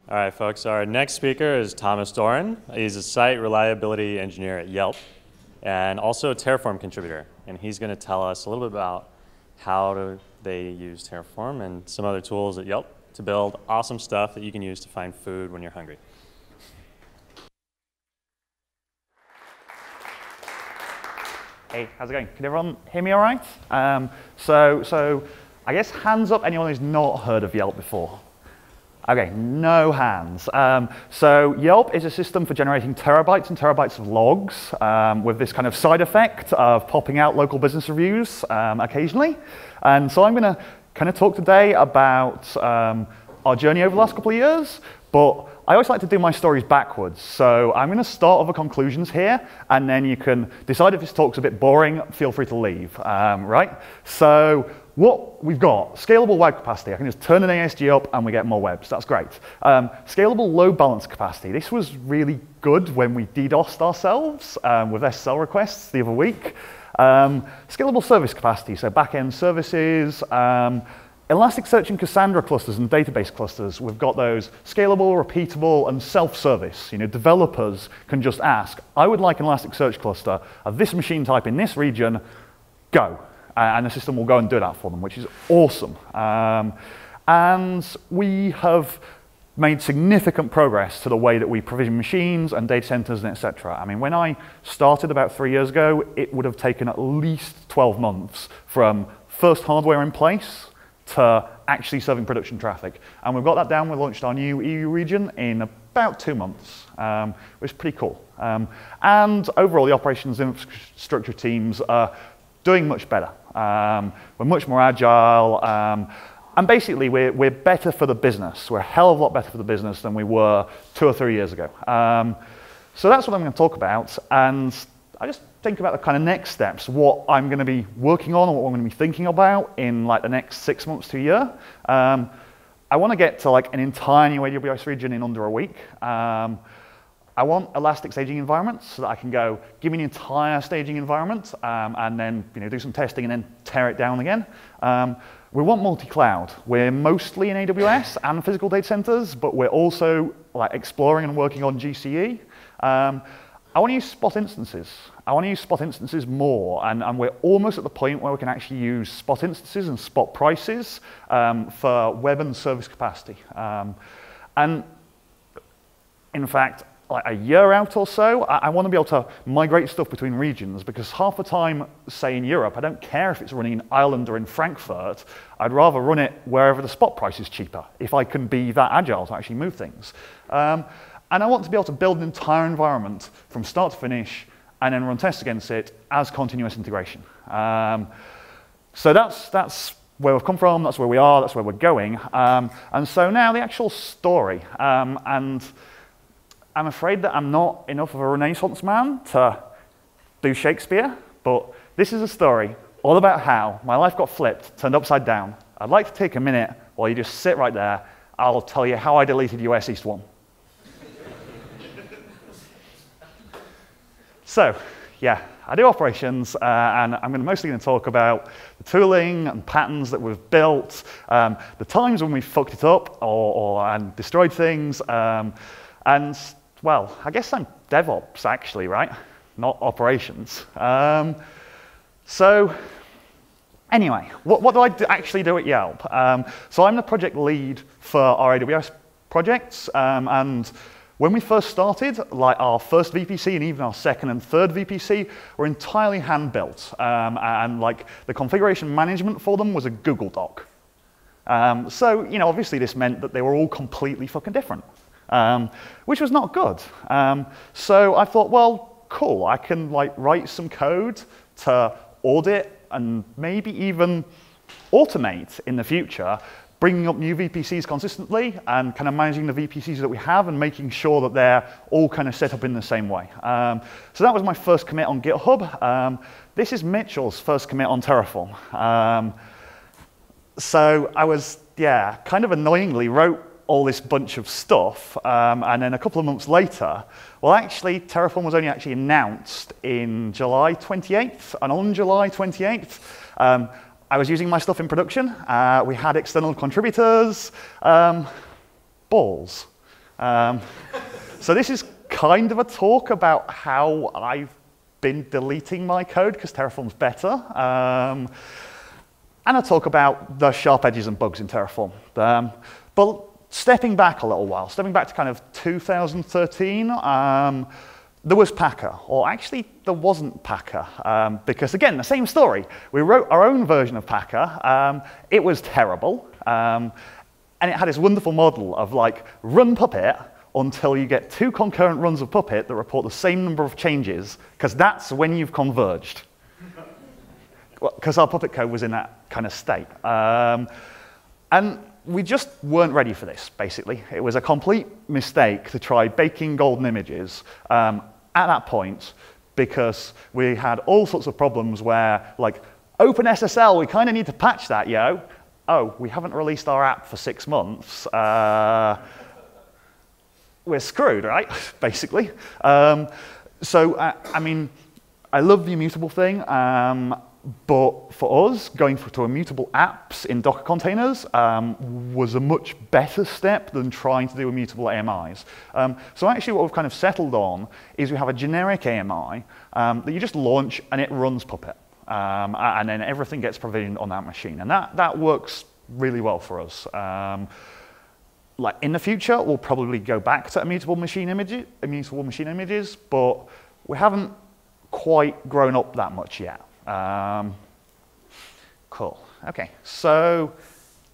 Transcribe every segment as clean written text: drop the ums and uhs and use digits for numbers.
All right, folks, our next speaker is Thomas Doran. He's a site reliability engineer at Yelp and also a Terraform contributor. And he's going to tell us a little bit about how they use Terraform and some other tools at Yelp to build awesome stuff that you can use to find food when you're hungry. Hey, how's it going? Can everyone hear me all right? So I guess hands up anyone who's not heard of Yelp before. Okay, no hands. So Yelp is a system for generating terabytes and terabytes of logs with this kind of side effect of popping out local business reviews occasionally. And so I'm going to kind of talk today about our journey over the last couple of years, but I always like to do my stories backwards. So I'm going to start with the conclusions here, and then you can decide if this talk's a bit boring, feel free to leave, right? So what we've got, scalable web capacity. I can just turn an ASG up and we get more webs. That's great. Scalable load balance capacity. This was really good when we DDoSed ourselves with SSL requests the other week. Scalable service capacity, so back-end services. Elasticsearch and Cassandra clusters and database clusters. We've got those scalable, repeatable, and self-service. You know, developers can just ask, I would like an Elasticsearch cluster of this machine type in this region, go. And the system will go and do that for them, which is awesome. And we have made significant progress to the way that we provision machines and data centers and et cetera. I mean, when I started about 3 years ago, it would have taken at least 12 months from first hardware in place to actually serving production traffic. And we've got that down. We launched our new EU region in about 2 months, which is pretty cool. And overall, the operations infrastructure teams are doing much better. We're much more agile, and basically we're better for the business. We're a hell of a lot better for the business than we were 2 or 3 years ago. So that's what I'm going to talk about, and I just think about the kind of next steps, what I'm going to be working on and what I'm going to be thinking about in like the next 6 months to a year. I want to get to like an entire new AWS region in under a week. I want elastic staging environments so that I can go, give me an entire staging environment, and then do some testing and then tear it down again. We want multi-cloud. We're mostly in AWS and physical data centers, but we're also like exploring and working on GCE. I want to use spot instances. I want to use spot instances more, and we're almost at the point where we can actually use spot instances and spot prices for web and service capacity. And in fact, like a year out or so, I want to be able to migrate stuff between regions, because half the time, say in Europe, I don't care if it's running in Ireland or in Frankfurt. I'd rather run it wherever the spot price is cheaper, if I can be that agile to actually move things. And I want to be able to build an entire environment from start to finish and then run tests against it as continuous integration. So that's where we've come from, that's where we are, that's where we're going. And so now the actual story. And I'm afraid that I'm not enough of a Renaissance man to do Shakespeare, but this is a story all about how my life got flipped, turned upside down. I'd like to take a minute while you just sit right there. I'll tell you how I deleted US East 1. So, yeah, I do operations, and I'm mostly going to talk about the tooling and patterns that we've built, the times when we fucked it up and destroyed things, and well, I guess I'm DevOps, actually, right? Not operations. So anyway, what do I actually do at Yelp? So I'm the project lead for our AWS projects, and when we first started, like our first VPC and even our second and third VPC were entirely hand-built, and like the configuration management for them was a Google Doc. So obviously this meant that they were all completely fucking different. Which was not good. So I thought, well, cool, I can write some code to audit and maybe even automate in the future, bringing up new VPCs consistently and kind of managing the VPCs that we have and making sure that they're all kind of set up in the same way. So that was my first commit on GitHub. This is Mitchell's first commit on Terraform. So I was, kind of annoyingly wrote all this bunch of stuff, and then a couple of months later, well, actually, Terraform was only actually announced in July 28th, and on July 28th, I was using my stuff in production. We had external contributors, balls. So this is kind of a talk about how I've been deleting my code because Terraform's better. And I'll talk about the sharp edges and bugs in Terraform. But stepping back a little while, stepping back to kind of 2013, there was Packer, or actually there wasn't Packer, because again, the same story. We wrote our own version of Packer. It was terrible, and it had this wonderful model of like run Puppet until you get 2 concurrent runs of Puppet that report the same number of changes, because that's when you've converged. Because our Puppet code was in that kind of state. And we just weren't ready for this, basically. It was a complete mistake to try baking golden images at that point, because we had all sorts of problems where, like, OpenSSL, we kind of need to patch that, yo. Oh, we haven't released our app for 6 months. We're screwed, right? Basically. I mean, I love the immutable thing, but for us, going to immutable apps in Docker containers was a much better step than trying to do immutable AMIs. So actually what we've kind of settled on is we have a generic AMI that you just launch and it runs Puppet. And then everything gets provisioned on that machine. And that works really well for us. Like in the future, we'll probably go back to immutable machine images, but we haven't quite grown up that much yet. Cool. Okay, so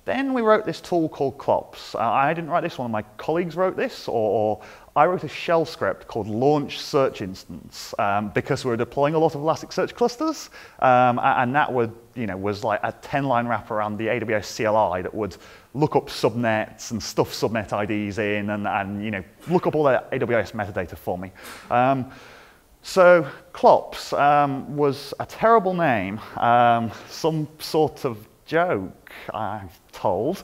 then we wrote this tool called clops. I didn't write this, one of my colleagues wrote this, or I wrote a shell script called launch search instance because we were deploying a lot of Elasticsearch clusters, and that would, was like a 10-line wrapper around the AWS CLI that would look up subnets and stuff subnet IDs in, and look up all the AWS metadata for me. So clops was a terrible name, some sort of joke, I'm told.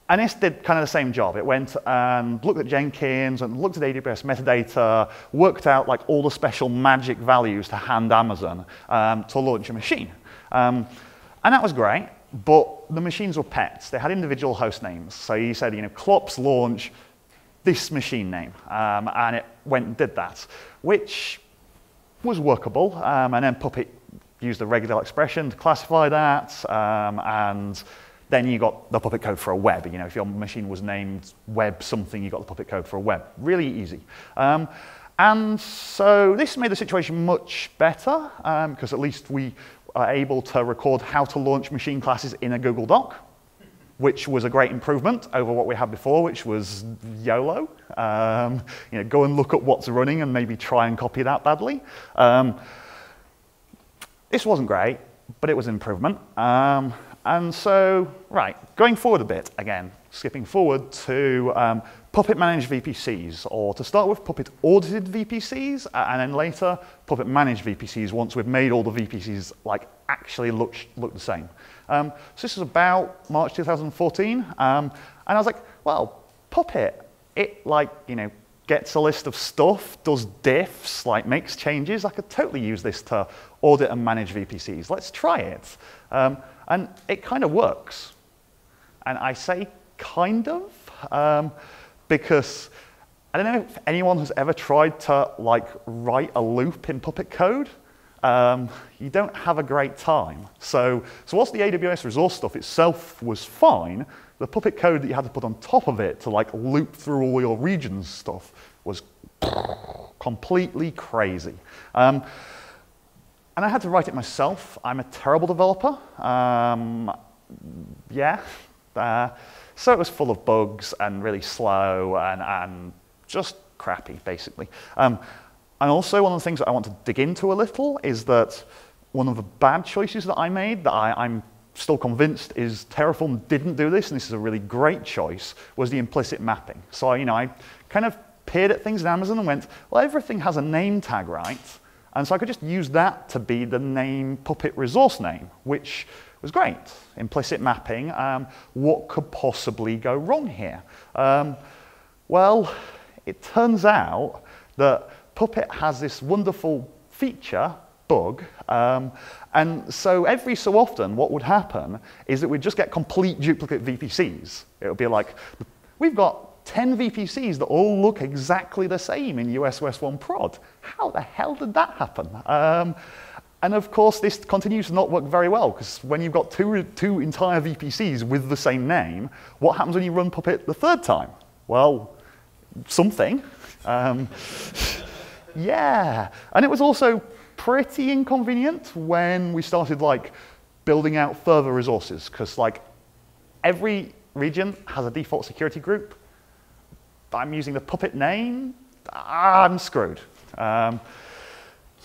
And this did kind of the same job. It went and looked at Jenkins and looked at AWS metadata, worked out like all the special magic values to hand Amazon to launch a machine. And that was great, but the machines were pets. They had individual host names. So he said, clops launch this machine name, and it went and did that, which was workable. And then Puppet used the regular expression to classify that, and then you got the Puppet code for a web. If your machine was named web something, you got the Puppet code for a web. Really easy. And so this made the situation much better, because at least we are able to record how to launch machine classes in a Google Doc, which was a great improvement over what we had before, which was YOLO. Go and look at what's running and maybe try and copy that badly. This wasn't great, but it was an improvement. And so, right, going forward a bit, again, skipping forward to Puppet managed VPCs, or to start with, Puppet audited VPCs, and then later, Puppet managed VPCs once we've made all the VPCs like actually look the same. So this was about March 2014, and I was like, well, Puppet, it gets a list of stuff, does diffs, makes changes. I could totally use this to audit and manage VPCs. Let's try it. And it kind of works. And I say kind of, because I don't know if anyone has ever tried to write a loop in Puppet code. You don't have a great time. So whilst the AWS resource stuff itself was fine, the Puppet code that you had to put on top of it to loop through all your regions stuff was completely crazy. And I had to write it myself. I'm a terrible developer. So it was full of bugs and really slow and just crappy, basically. And also, one of the things that I want to dig into a little is that one of the bad choices that I made that I'm still convinced is Terraform didn't do this, and this is a really great choice, was the implicit mapping. So, I kind of peered at things in Amazon and went, well, everything has a name tag, right? And so I could just use that to be the name Puppet resource name, which was great. Implicit mapping, what could possibly go wrong here? Well, it turns out that Puppet has this wonderful feature, bug, and so every so often what would happen is that we'd just get complete duplicate VPCs. It would be like, we've got 10 VPCs that all look exactly the same in US West 1 prod. How the hell did that happen? And of course, this continues to not work very well, because when you've got two entire VPCs with the same name, what happens when you run Puppet the third time? Well, something. Yeah, and it was also pretty inconvenient when we started building out further resources, because every region has a default security group. I'm using the Puppet name. I'm screwed.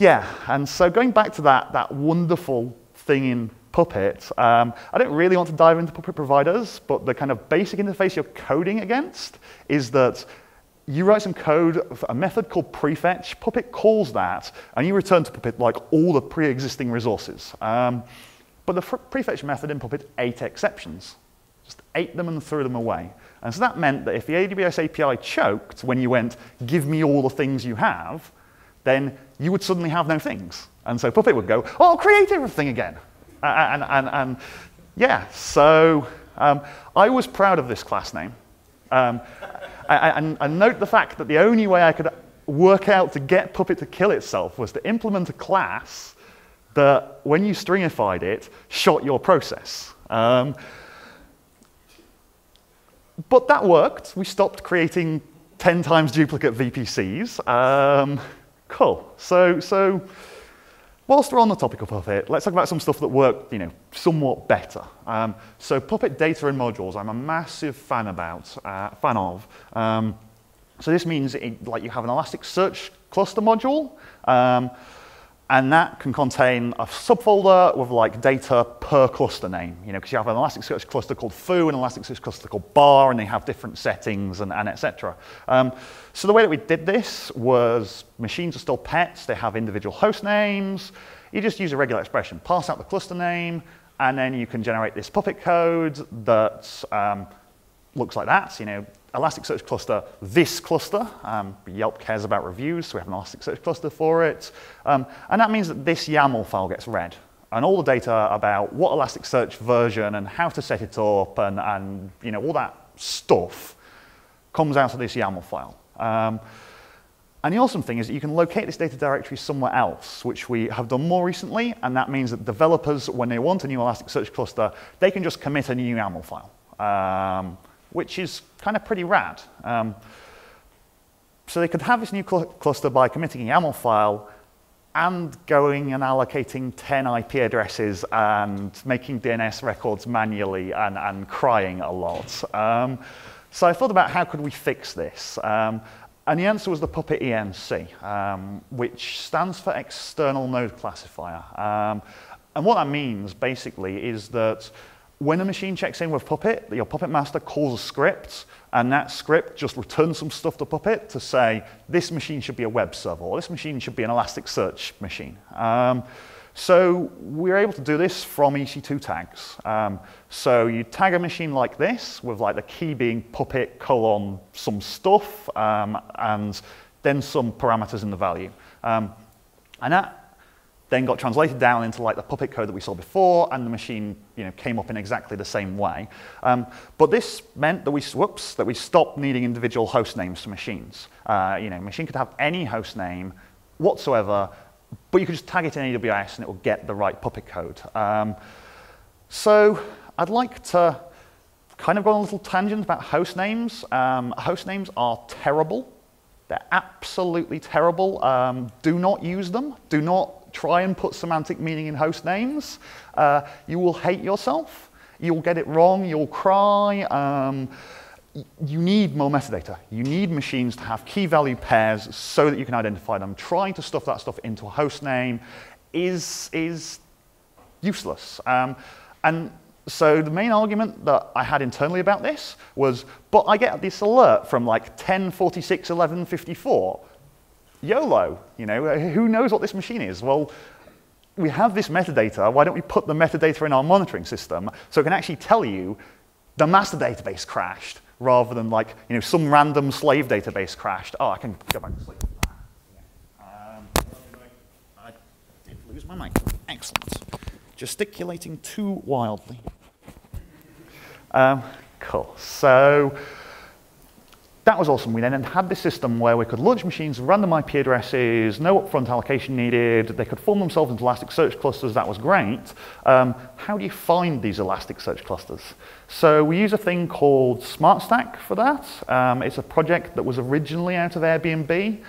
Yeah, and so going back to that wonderful thing in Puppet, I don't really want to dive into Puppet providers, but the kind of basic interface you're coding against is that you write some code for a method called prefetch. Puppet calls that, and you return to Puppet all the pre-existing resources. But the prefetch method in Puppet ate exceptions. Just ate them and threw them away. And so that meant that if the AWS API choked when you went, give me all the things you have, then you would suddenly have no things. And so Puppet would go, oh, I'll create everything again. And yeah, so I was proud of this class name. And note the fact that the only way I could work out to get Puppet to kill itself was to implement a class that, when you stringified it, shot your process. But that worked. We stopped creating 10 times duplicate VPCs. Cool. So whilst we're on the topic of Puppet, let's talk about some stuff that worked, somewhat better. So Puppet data and modules, I'm a massive fan of. So this means you have an Elasticsearch cluster module, and that can contain a subfolder with data per cluster name, because you have an Elasticsearch cluster called foo and an Elasticsearch cluster called bar, and they have different settings and etc. So the way that we did this was machines are still pets, they have individual host names. You just use a regular expression, pass out the cluster name, and then you can generate this Puppet code that looks like that. Elasticsearch cluster, this cluster. Yelp cares about reviews, so we have an Elasticsearch cluster for it. And that means that this YAML file gets read. And all the data about what Elasticsearch version and how to set it up and all that stuff comes out of this YAML file. And the awesome thing is that you can locate this data directory somewhere else, which we have done more recently. And that means that developers, when they want a new Elasticsearch cluster, they can just commit a new YAML file. Which is kind of pretty rad. So they could have this new cluster by committing a YAML file and going and allocating 10 IP addresses and making DNS records manually and crying a lot. So I thought about how could we fix this. And the answer was the Puppet ENC, which stands for External Node Classifier. And what that means, basically, is that when a machine checks in with Puppet, your Puppet master calls a script, and that script just returns some stuff to Puppet to say, this machine should be a web server, or this machine should be an Elasticsearch machine. So we're able to do this from EC2 tags. So you tag a machine like this, with the key being Puppet : some stuff, and then some parameters in the value. And that then got translated down into the Puppet code that we saw before, and the machine came up in exactly the same way. But this meant that we stopped needing individual host names for machines. Machine could have any host name whatsoever, but you could just tag it in AWS and it will get the right Puppet code. So I'd like to kind of go on a little tangent about host names. Host names are terrible. They're absolutely terrible. Do not use them. Do not try and put semantic meaning in host names. You will hate yourself. You'll get it wrong. You'll cry. You need more metadata. You need machines to have key value pairs so that you can identify them. Trying to stuff that stuff into a host name is useless. And so the main argument that I had internally about this was, but I get this alert from 10:46:11:54. YOLO, who knows what this machine is? Well, we have this metadata. Why don't we put the metadata in our monitoring system so it can actually tell you the master database crashed rather than some random slave database crashed. Oh, I can go back to sleep. I did lose my mic. Excellent. Gesticulating too wildly. Cool. So that was awesome. We then had this system where we could launch machines, random IP addresses, no upfront allocation needed. They could form themselves into Elasticsearch clusters. That was great. How do you find these Elasticsearch clusters? So we use a thing called Smartstack for that. It's a project that was originally out of Airbnb.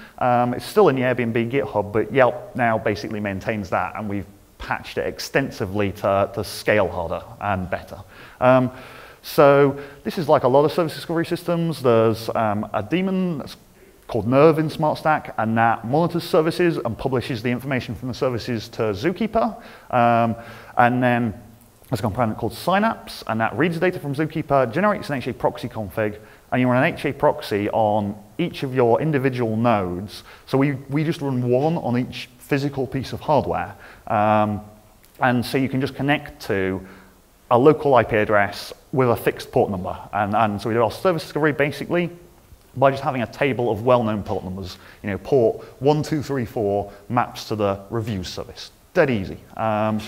It's still in the Airbnb GitHub, but Yelp now basically maintains that, and we've patched it extensively to scale harder and better. So this is like a lot of service discovery systems. There's a daemon that's called Nerve in Smartstack, and that monitors services and publishes the information from the services to Zookeeper. And then there's a component called Synapse, and that reads data from Zookeeper, generates an HA proxy config, and you run an HA proxy on each of your individual nodes. So we just run one on each physical piece of hardware. And so you can just connect to a local IP address with a fixed port number. And so we do our service discovery basically by just having a table of well-known port numbers. You know, port 1234 maps to the reviews service. Dead easy. And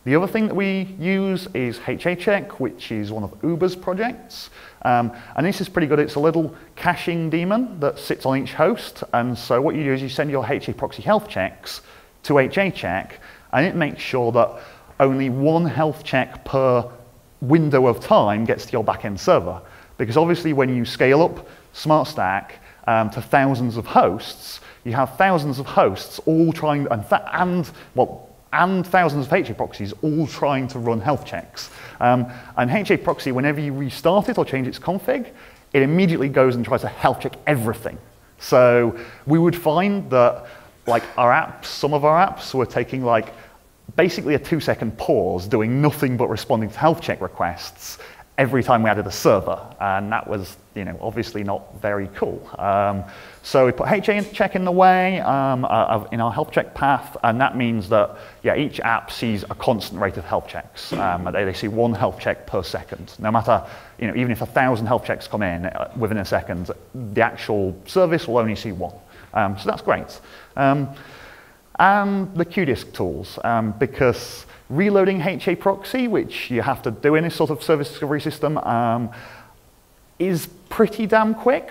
the other thing that we use is HACheck, which is one of Uber's projects. And this is pretty good. It's a little caching daemon that sits on each host. And so what you do is you send your HA proxy health checks to HACheck, and it makes sure that only one health check per window of time gets to your backend server. Because obviously when you scale up Smartstack to thousands of hosts, you have thousands of hosts all trying, and thousands of HA proxies all trying to run health checks. And HA proxy, whenever you restart it or change its config, it immediately goes and tries to health check everything. So we would find that like our apps, some of our apps were taking like basically a 2-second pause, doing nothing but responding to health check requests every time we added a server, and that was, you know, obviously not very cool. So we put HACheck in the way in our health check path, and that means that each app sees a constant rate of health checks. They see one health check per second, no matter, you know, even if 1,000 health checks come in within a second, the actual service will only see one. So that's great. And the QDisk tools, because reloading HA proxy, which you have to do in this sort of service discovery system, is pretty damn quick,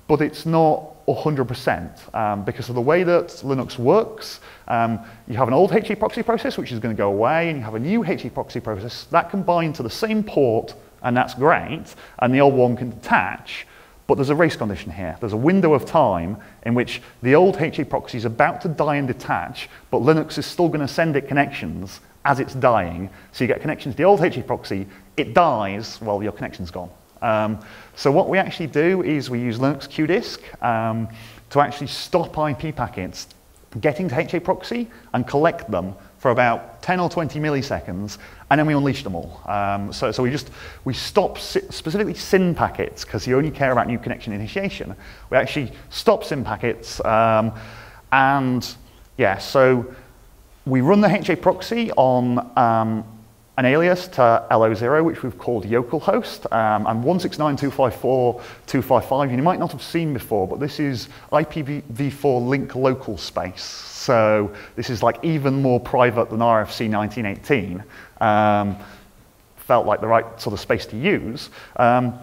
but it's not 100%. Because of the way that Linux works, you have an old HA proxy process, which is going to go away, and you have a new HA proxy process that can bind to the same port, and that's great, and the old one can detach. But there's a race condition here. There's a window of time in which the old HA proxy is about to die and detach, but Linux is still going to send it connections as it's dying. So you get connections to the old HA proxy, it dies, well, your connection's gone. So what we actually do is we use Linux QDisk to actually stop IP packets getting to HA proxy and collect them for about 10 or 20 milliseconds, and then we unleash them all. So we stop specifically SYN packets, because you only care about new connection initiation. We actually stop SYN packets, so we run the HA proxy on an alias to LO0, which we've called localhost, and 169.254.255, you might not have seen before, but this is IPv4 link local space. So this is like even more private than RFC 1918. Felt like the right sort of space to use. And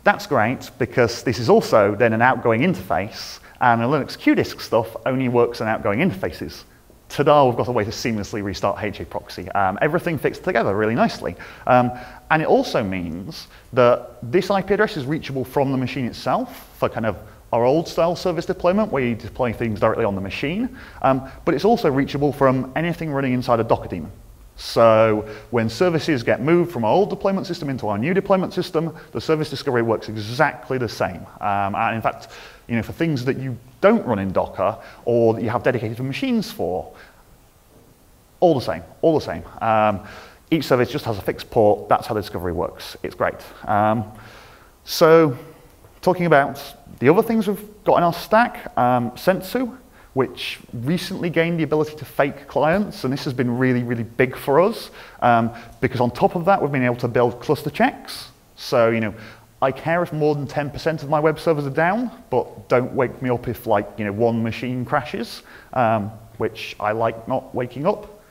that's great, because this is also then an outgoing interface, and the Linux QDisk stuff only works on outgoing interfaces. Ta-da, we've got a way to seamlessly restart HA proxy. Everything fits together really nicely. And it also means that this IP address is reachable from the machine itself for kind of our old style service deployment where you deploy things directly on the machine. But it's also reachable from anything running inside a Docker daemon. So when services get moved from our old deployment system into our new deployment system, the service discovery works exactly the same. And in fact, you know, for things that you don't run in Docker or that you have dedicated machines for, all the same, all the same. Each service just has a fixed port. That's how the discovery works. It's great. So talking about the other things we've got in our stack, Sensu, which recently gained the ability to fake clients, and this has been really, really big for us, because on top of that, we've been able to build cluster checks. So, you know, I care if more than 10% of my web servers are down, but don't wake me up if, like, you know, one machine crashes, which I like not waking up.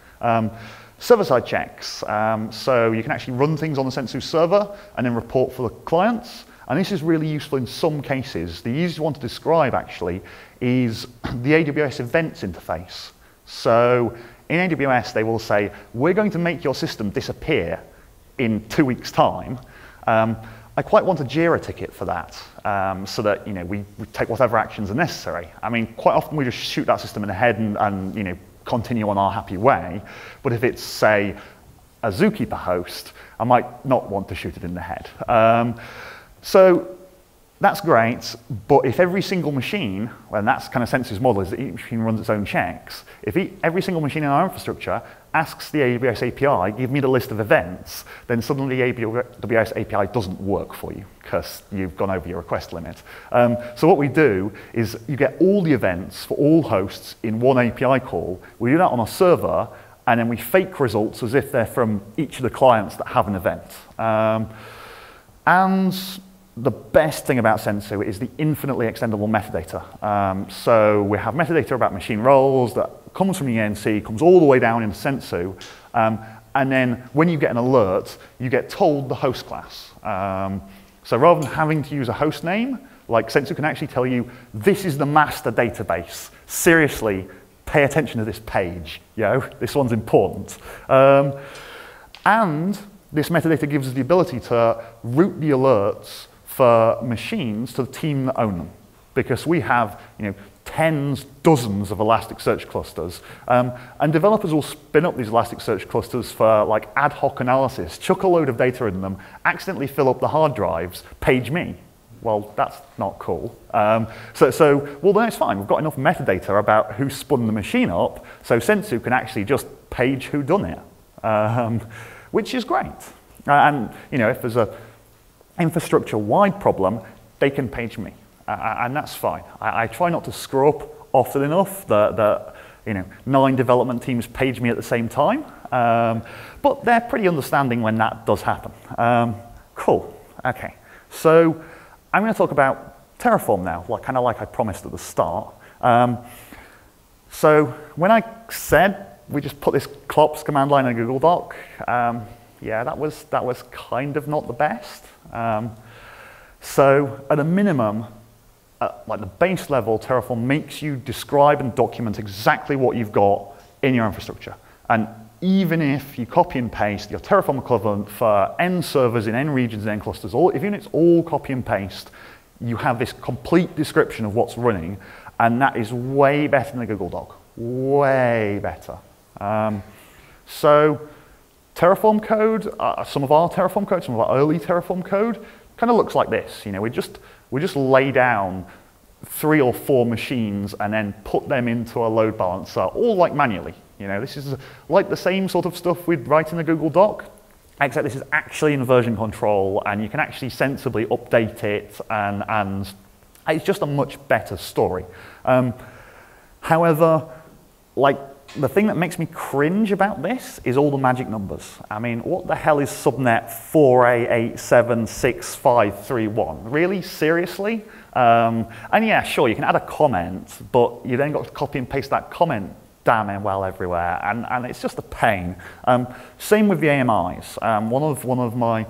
Server-side checks, so you can actually run things on the Sensu server and then report for the clients. And this is really useful in some cases. The easiest one to describe, actually, is the AWS events interface. So in AWS, they will say, we're going to make your system disappear in 2 weeks' time. I quite want a Jira ticket for that, so that we take whatever actions are necessary. I mean, quite often we just shoot that system in the head and continue on our happy way. But if it's, say, a Zookeeper host, I might not want to shoot it in the head. So that's great, but if every single machine, and that's kind of Sensu's model, is that each machine runs its own checks. If every single machine in our infrastructure asks the AWS API, give me the list of events, then suddenly the AWS API doesn't work for you because you've gone over your request limit. So what we do is you get all the events for all hosts in one API call. We do that on a server, and then we fake results as if they're from each of the clients that have an event. And the best thing about Sensu is the infinitely extendable metadata. So we have metadata about machine roles that comes from the ENC, comes all the way down into Sensu, and then when you get an alert, you get told the host class. So rather than having to use a host name, like Sensu can actually tell you, this is the master database. Seriously, pay attention to this page. This one's important. And this metadata gives us the ability to route the alerts for machines to the team that own them, because we have tens, dozens of Elasticsearch clusters, and developers will spin up these Elasticsearch clusters for like ad hoc analysis, chuck a load of data in them, accidentally fill up the hard drives, page me. Well, that's not cool. Well, then it's fine. We've got enough metadata about who spun the machine up, so Sensu can actually just page who done it, which is great. And if there's a infrastructure-wide problem, they can page me, and that's fine. I try not to screw up often enough that 9 development teams page me at the same time, but they're pretty understanding when that does happen. Cool. Okay. So I'm going to talk about Terraform now, kind of like I promised at the start. So when I said we just put this clops command line in a Google Doc, yeah, that was kind of not the best. So at a minimum, like the base level, Terraform makes you describe and document exactly what you've got in your infrastructure. And even if you copy and paste your Terraform equivalent for N servers in N regions and N clusters, even if it's all copy and paste, you have this complete description of what's running, and that is way better than the Google Doc. Way better. So Terraform code, some of our Terraform code, some of our early Terraform code, kind of looks like this. We just lay down 3 or 4 machines and then put them into a load balancer, all like manually. This is like the same sort of stuff we'd write in a Google Doc, except this is actually in version control, and you can actually sensibly update it, and it's just a much better story. However, the thing that makes me cringe about this is all the magic numbers. I mean, what the hell is subnet 4A876531? Really? Seriously? And yeah, sure, you can add a comment, but you then got to copy and paste that comment damn well everywhere, and it's just a pain. Same with the AMIs. One of my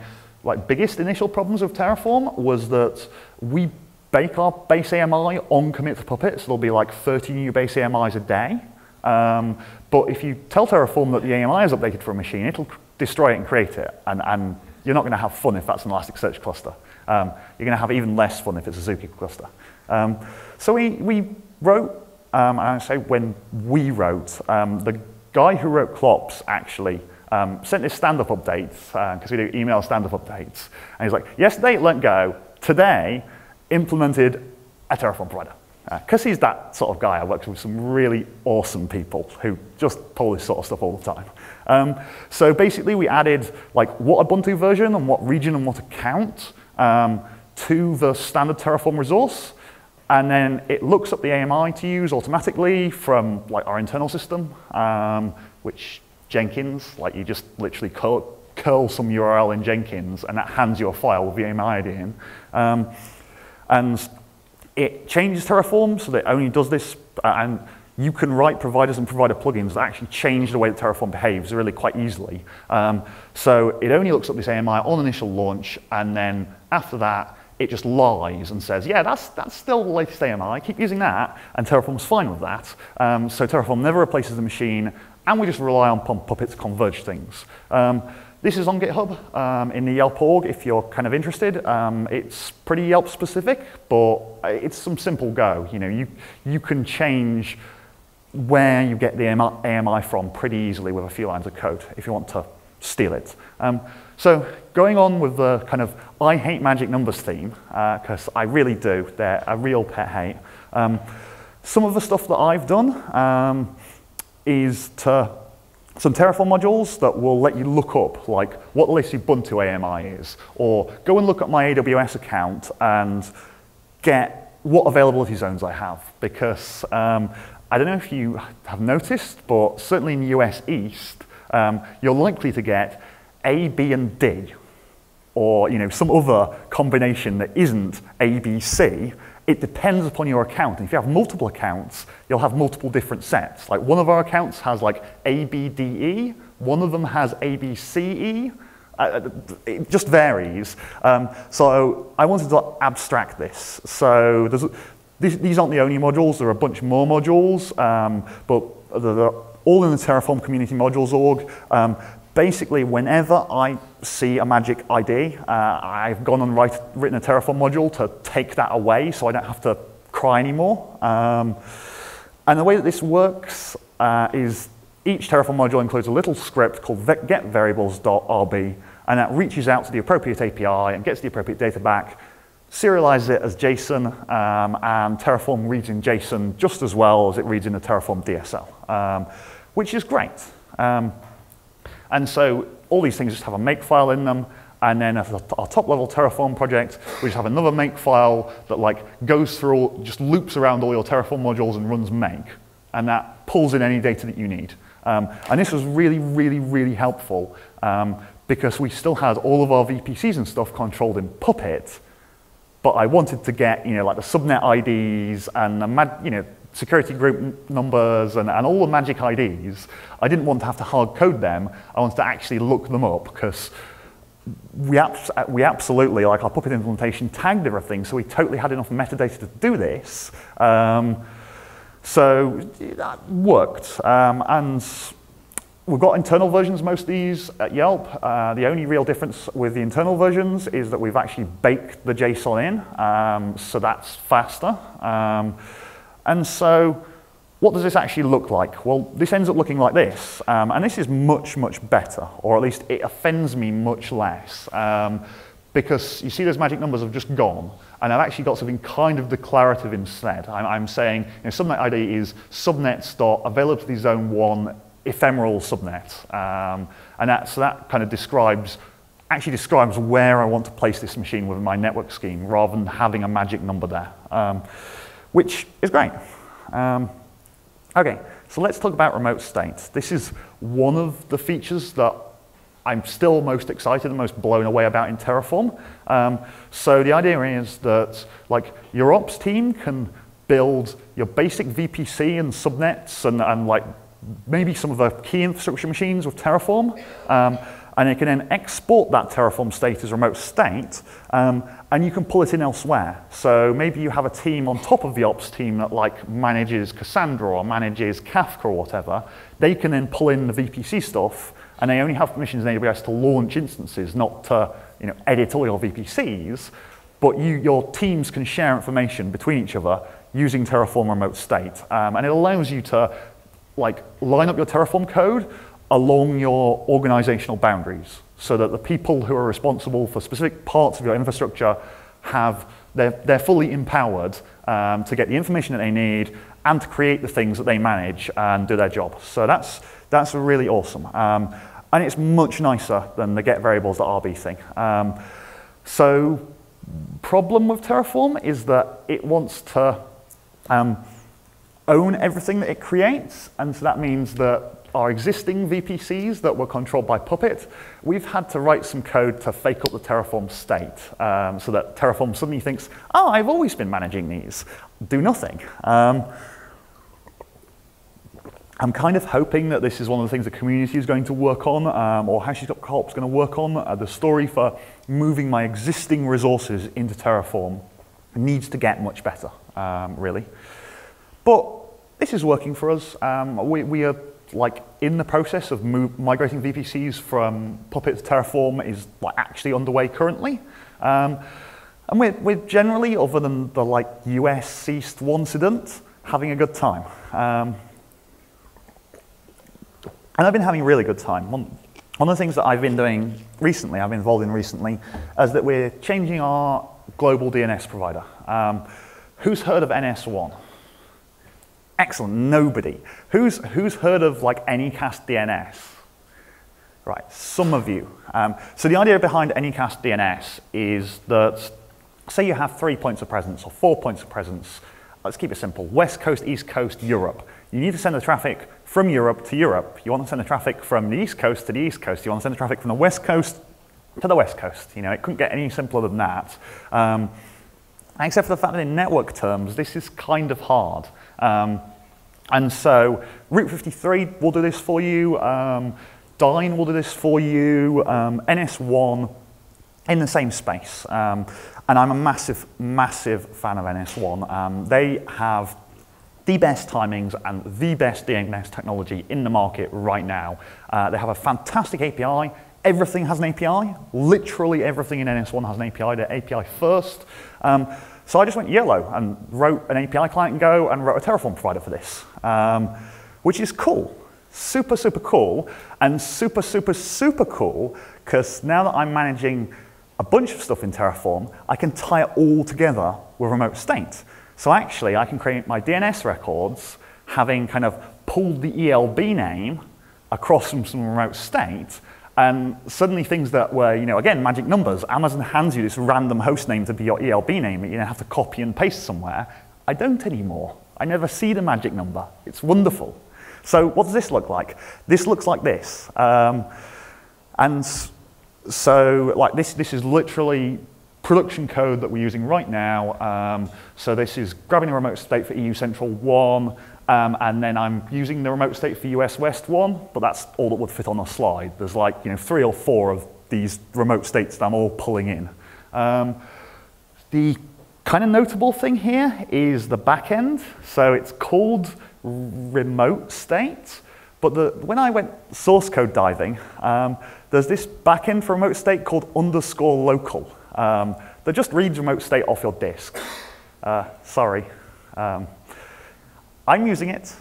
biggest initial problems with Terraform was that we bake our base AMI on commit to Puppet, so there'll be 30 new base AMIs a day. But if you tell Terraform that the AMI is updated for a machine, it'll destroy it and create it, and you're not going to have fun if that's an Elasticsearch cluster. You're going to have even less fun if it's a Zookeeper cluster. So we wrote, and I say when we wrote, the guy who wrote clops actually sent this stand-up update, because we do email stand-up updates, and he's like, yesterday it let go, today implemented a Terraform provider. Because he's that sort of guy, I work with some really awesome people who just pull this sort of stuff all the time. So basically we added what Ubuntu version and what region and what account to the standard Terraform resource, and then it looks up the AMI to use automatically from our internal system, which Jenkins, you just literally curl some URL in Jenkins and that hands you a file with the AMI ID in. And it changes Terraform so that it only does this, and you can write providers and provider plugins that actually change the way that Terraform behaves really quite easily. So it only looks up this AMI on initial launch, and then after that, it just lies and says, yeah, that's still the latest AMI, keep using that, and Terraform's fine with that. So Terraform never replaces the machine, and we just rely on Puppet to converge things. This is on GitHub in the Yelp org if you're kind of interested. It's pretty Yelp specific, but it's some simple Go. You can change where you get the AMI from pretty easily with a few lines of code if you want to steal it. So going on with the kind of I hate magic numbers theme, because I really do, they're a real pet hate. Some of the stuff that I've done is some Terraform modules that will let you look up like what the latest Ubuntu AMI is, or go and look at my AWS account and get what availability zones I have, because I don't know if you have noticed, but certainly in the US East, you're likely to get A, B, and D, or some other combination that isn't A, B, C. It depends upon your account. And if you have multiple accounts, you'll have multiple different sets. Like one of our accounts has like A, B, D, E. One of them has A, B, C, E. It just varies. So I wanted to abstract this. So these aren't the only modules. There are a bunch more modules, but they're all in the Terraform community modules org. Basically, whenever I see a magic ID, I've gone and written a Terraform module to take that away so I don't have to cry anymore. And the way that this works is each Terraform module includes a little script called getVariables.rb, and that reaches out to the appropriate API and gets the appropriate data back, serializes it as JSON, and Terraform reads in JSON just as well as it reads in the Terraform DSL, which is great. And so all these things just have a make file in them, and then at our top level Terraform project, we just have another make file that goes through, just loops around all your Terraform modules and runs make, and that pulls in any data that you need. And this was really, really, really helpful because we still had all of our VPCs and stuff controlled in Puppet, but I wanted to get like the subnet IDs and the security group numbers and all the magic IDs. I didn't want to have to hard code them. I wanted to actually look them up because we absolutely, like our Puppet implementation, tagged everything, so we totally had enough metadata to do this. So that worked. And we've got internal versions, most of these at Yelp. The only real difference with the internal versions is that we've actually baked the JSON in, so that's faster. And so what does this actually look like? Well, this ends up looking like this, and this is much, much better, or at least it offends me much less, because you see those magic numbers have just gone, and I've actually got something kind of declarative instead. I'm saying subnet ID is subnets.availability zone 1 ephemeral subnet, and so that kind of describes where I want to place this machine within my network scheme, rather than having a magic number there. Which is great. Okay, so let's talk about remote state. This is one of the features that I'm still most excited and most blown away about in Terraform. So the idea is that your ops team can build your basic VPC and subnets and maybe some of the key infrastructure machines with Terraform. And it can then export that Terraform state as remote state, and you can pull it in elsewhere. So maybe you have a team on top of the ops team that manages Cassandra or manages Kafka or whatever. They can then pull in the VPC stuff, and they only have permissions in AWS to launch instances, not to edit all your VPCs. But your teams can share information between each other using Terraform remote state, and it allows you to line up your Terraform code along your organizational boundaries, so that the people who are responsible for specific parts of your infrastructure they're fully empowered to get the information that they need and to create the things that they manage and do their job. So that's really awesome. And it's much nicer than the getVariables.rb thing. So problem with Terraform is that it wants to own everything that it creates, and so that means that our existing VPCs that were controlled by Puppet, we've had to write some code to fake up the Terraform state, so that Terraform suddenly thinks, oh, I've always been managing these. Do nothing. I'm kind of hoping that this is one of the things the community is going to work on, or HashiCorp is going to work on. The story for moving my existing resources into Terraform needs to get much better, really. But this is working for us. We are like in the process of migrating VPCs from Puppet to Terraform is like actually underway currently. And we're generally, other than the like US ceased incident, having a good time. And I've been having a really good time. One of the things that I've been doing recently, I've been involved in recently, is that we're changing our global DNS provider. Who's heard of NS1? Excellent, nobody. Who's heard of like Anycast DNS? Right, some of you. So the idea behind Anycast DNS is that, say you have 3 points of presence or 4 points of presence. Let's keep it simple. West Coast, East Coast, Europe. You need to send the traffic from Europe to Europe. You want to send the traffic from the East Coast to the East Coast. You want to send the traffic from the West Coast to the West Coast. You know, it couldn't get any simpler than that. Except for the fact that in network terms, this is kind of hard. And so Route 53 will do this for you. Dyn will do this for you. NS1 in the same space. And I'm a massive, massive fan of NS1. They have the best timings and the best DNS technology in the market right now. They have a fantastic API. Everything has an API. Literally everything in NS1 has an API. They're API first. So I just went yellow and wrote an API client in Go and wrote a Terraform provider for this, which is cool. Super, super cool. And super, super, super cool, because now that I'm managing a bunch of stuff in Terraform, I can tie it all together with remote state. So actually, I can create my DNS records, having kind of pulled the ELB name across from some remote state, and suddenly things that were, you know, again, magic numbers. Amazon hands you this random host name to be your ELB name that you have to copy and paste somewhere. I don't anymore. I never see the magic number. It's wonderful. So what does this look like? This looks like this. And so like this is literally production code that we're using right now. So this is grabbing a remote state for EU Central 1, and then I'm using the remote state for US West 1, but that's all that would fit on a slide. There's like, you know, 3 or 4 of these remote states that I'm all pulling in. The kind of notable thing here is the backend. So it's called remote state, but when I went source code diving, there's this backend for remote state called _local. That just reads remote state off your disk. Sorry. I'm using it.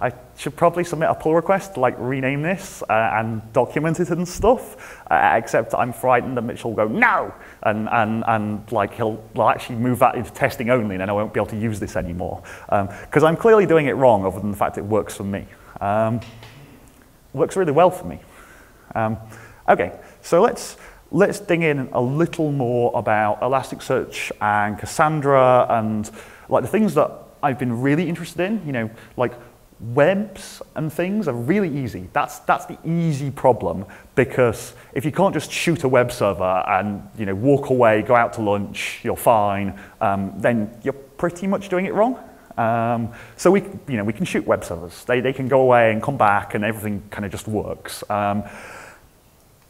I should probably submit a pull request to like rename this and document it and stuff, except I'm frightened that Mitch will go, no! And like he'll actually move that into testing only, and then I won't be able to use this anymore. Because I'm clearly doing it wrong, other than the fact it works for me. Works really well for me. Okay, so let's dig in a little more about Elasticsearch and Cassandra and like the things that I've been really interested in. You know, like webs and things are really easy. That's the easy problem, because if you can't just shoot a web server and, you know, walk away, go out to lunch, you're fine, then you're pretty much doing it wrong. So we can shoot web servers. They can go away and come back, and everything kind of just works.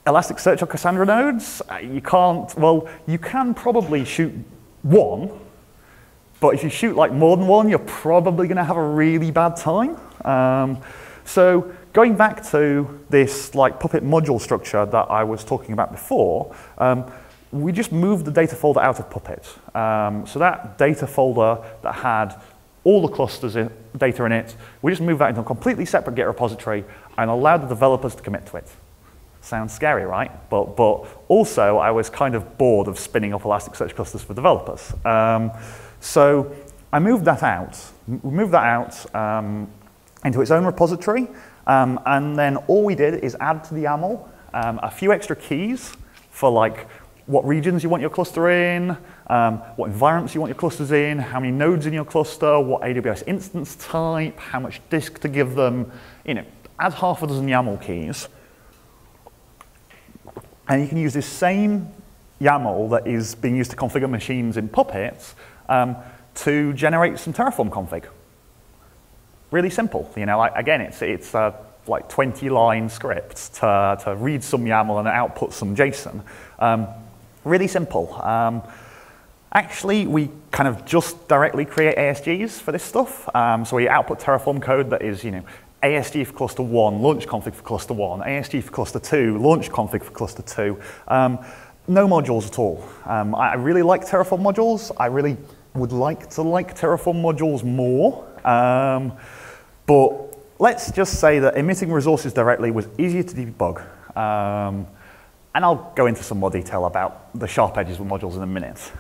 Elasticsearch or Cassandra nodes, you can't. Well, you can probably shoot one. But if you shoot like more than one, you're probably going to have a really bad time. So going back to this like Puppet module structure that I was talking about before, we just moved the data folder out of Puppet. So that data folder that had all the clusters data in it, we just moved that into a completely separate Git repository and allowed the developers to commit to it. Sounds scary, right? But also, I was kind of bored of spinning up Elasticsearch clusters for developers. So I moved that out. We moved that out into its own repository, and then all we did is add to the YAML a few extra keys for like what regions you want your cluster in, what environments you want your clusters in, how many nodes in your cluster, what AWS instance type, how much disk to give them. You know, add half a dozen YAML keys, and you can use this same YAML that is being used to configure machines in Puppet to generate some Terraform config. really simple. You know, again, it's like 20-line script to read some YAML and output some JSON. Really simple. Actually, we kind of just directly create ASGs for this stuff. So we output Terraform code that is, you know, ASG for cluster 1, launch config for cluster 1, ASG for cluster 2, launch config for cluster 2. No modules at all. I really like Terraform modules. I really would like to like Terraform modules more. But let's just say that emitting resources directly was easier to debug. And I'll go into some more detail about the sharp edges with modules in a minute.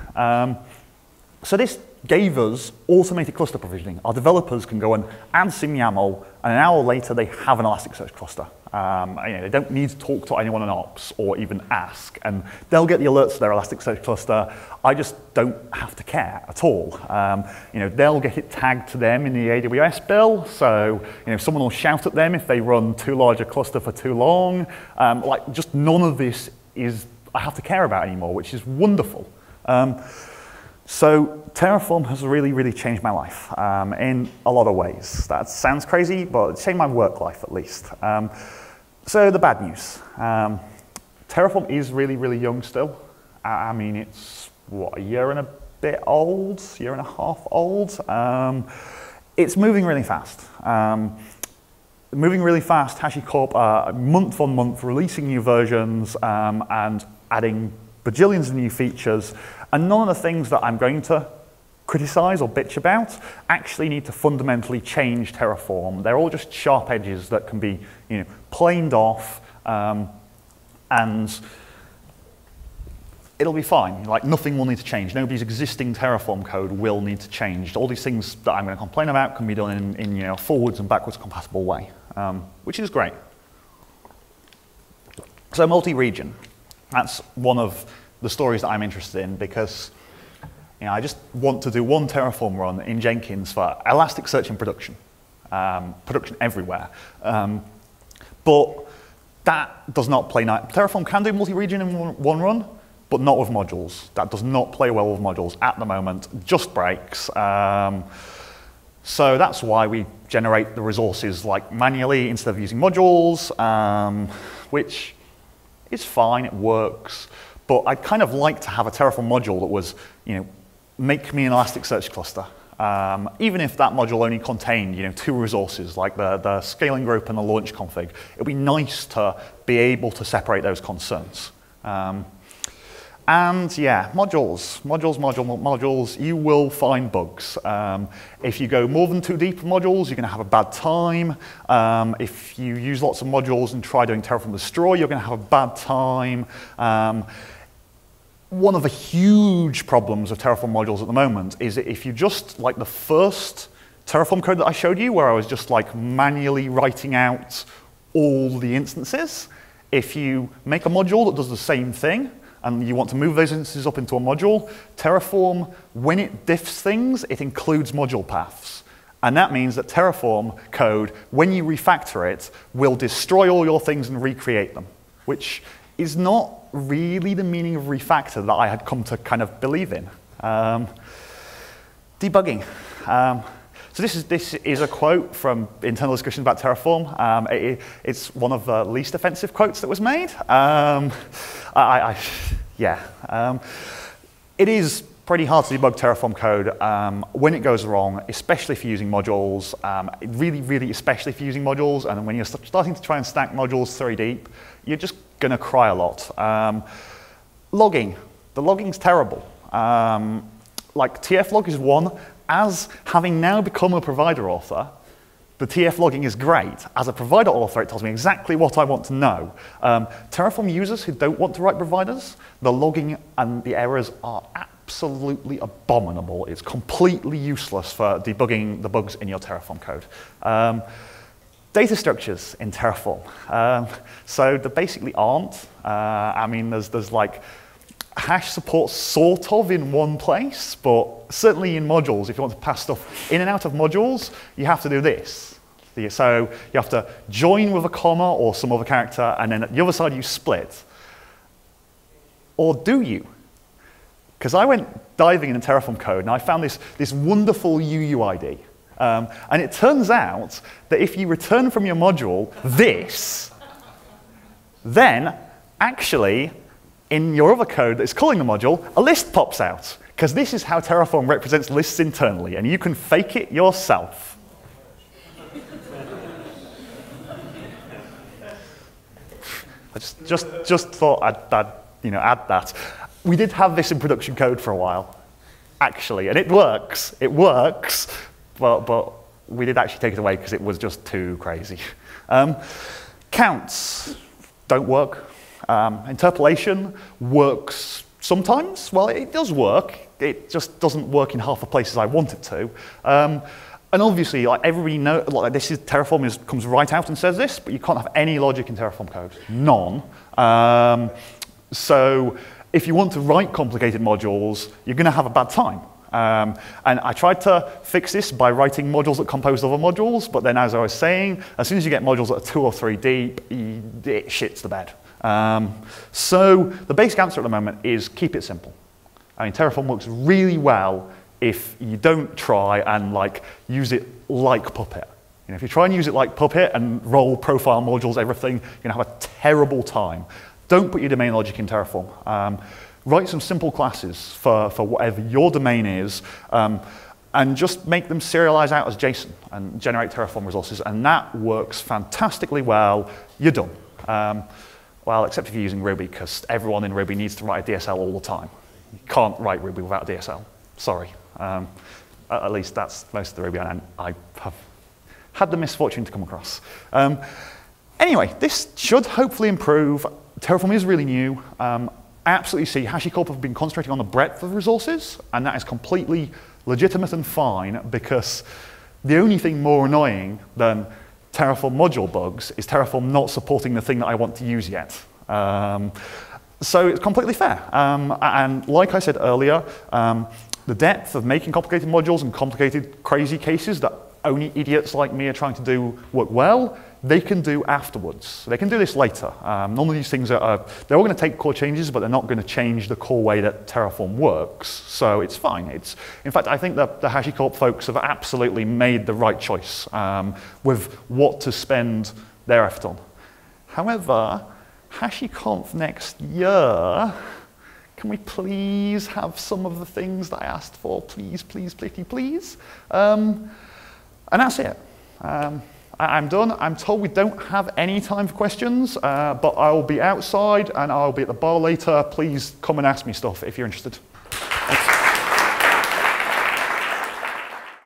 So this gave us automated cluster provisioning. Our developers can go and add some YAML, and an hour later they have an Elasticsearch cluster. You know, they don't need to talk to anyone in ops or even ask, and they'll get the alerts to their Elasticsearch cluster. I just don't have to care at all. You know, they'll get it tagged to them in the AWS bill, so you know, someone will shout at them if they run too large a cluster for too long. Like, just none of this is I have to care about anymore, which is wonderful. So Terraform has really, really changed my life in a lot of ways. That sounds crazy, but it's changed my work life at least. So the bad news. Terraform is really, really young still. I mean, it's, what, a year and a bit old, year and a half old. It's moving really fast. HashiCorp, month on month, releasing new versions and adding bajillions of new features. And none of the things that I'm going to criticize or bitch about actually need to fundamentally change Terraform. They're all just sharp edges that can be, you know, planed off, and it'll be fine. Like, nothing will need to change. Nobody's existing Terraform code will need to change. All these things that I'm going to complain about can be done in you know, forwards and backwards compatible way, which is great. So multi-region. That's one of the stories that I'm interested in, because you know, I just want to do one Terraform run in Jenkins for Elasticsearch and production, production everywhere. But that does not play nice. Terraform can do multi-region in one run, but not with modules. That does not play well with modules at the moment, just breaks. So that's why we generate the resources like manually instead of using modules, which is fine, it works. But I'd kind of like to have a Terraform module that was, you know, make me an Elasticsearch cluster. Even if that module only contained, you know, 2 resources, like the scaling group and the launch config, it'd be nice to be able to separate those concerns. And yeah, modules, you will find bugs. If you go more than 2 deep modules, you're going to have a bad time. If you use lots of modules and try doing Terraform destroy, you're going to have a bad time. One of the huge problems of Terraform modules at the moment is that if you just, like the first Terraform code that I showed you, where I was just like manually writing out all the instances, if you make a module that does the same thing, and you want to move those instances up into a module, Terraform, when it diffs things, it includes module paths. And that means that Terraform code, when you refactor it, will destroy all your things and recreate them, which is not really the meaning of refactor that I had come to kind of believe in. Debugging. So this is a quote from internal discussions about Terraform. It's one of the least offensive quotes that was made. It is pretty hard to debug Terraform code when it goes wrong, especially if you're using modules, really especially if you're using modules, and when you're starting to try and stack modules 3 deep, you're just going to cry a lot. Logging. The logging's terrible. Like TF log is one. As having now become a provider author, the TF logging is great. As a provider author, it tells me exactly what I want to know. Terraform users who don't want to write providers, the logging and the errors are absolutely abominable. It's completely useless for debugging the bugs in your Terraform code. Data structures in Terraform. So there basically aren't. I mean, there's like hash support sort of in one place, but certainly in modules, if you want to pass stuff in and out of modules, you have to do this. So you have to join with a comma or some other character, and then at the other side you split. Or do you? Because I went diving into Terraform code, and I found this wonderful UUID. And it turns out that if you return from your module this, then actually in your other code that's calling the module, a list pops out. Because this is how Terraform represents lists internally, and you can fake it yourself. I just thought I'd add that. We did have this in production code for a while, actually, and it works. It works, but we did actually take it away because it was just too crazy. Counts don't work. Interpolation works sometimes. Well, it does work. It just doesn't work in half the places I want it to. And obviously, like everybody knows, like this is Terraform comes right out and says this, but you can't have any logic in Terraform code, none. So if you want to write complicated modules, you're going to have a bad time. And I tried to fix this by writing modules that compose other modules, but then as I was saying, as soon as you get modules that are 2 or 3 deep, it shits the bed. So the basic answer at the moment is keep it simple. I mean, Terraform works really well if you don't try and use it like Puppet. If you try and use it like Puppet and roll profile modules, everything, you're going to have a terrible time. Don't put your domain logic in Terraform. Write some simple classes for whatever your domain is, and just make them serialize out as JSON and generate Terraform resources, and that works fantastically well. You're done. Well, except if you're using Ruby, because everyone in Ruby needs to write a DSL all the time. You can't write Ruby without a DSL. Sorry. At least that's most of the Ruby I have had the misfortune to come across. Anyway, this should hopefully improve. Terraform is really new. I absolutely see HashiCorp have been concentrating on the breadth of resources, and that is completely legitimate and fine, because the only thing more annoying than Terraform module bugs is Terraform not supporting the thing that I want to use yet. So it's completely fair. And like I said earlier, the depth of making complicated modules and complicated, crazy cases that only idiots like me are trying to do work well, they can do afterwards. They can do this later. None of these things they're all going to take core changes, but they're not going to change the core way that Terraform works. So it's fine. In fact, I think that the HashiCorp folks have absolutely made the right choice with what to spend their effort on. However, HashiConf next year, can we please have some of the things that I asked for? Please, please, please, please. And that's it. I'm done. I'm told we don't have any time for questions, but I'll be outside and I'll be at the bar later. Please come and ask me stuff if you're interested. Thanks.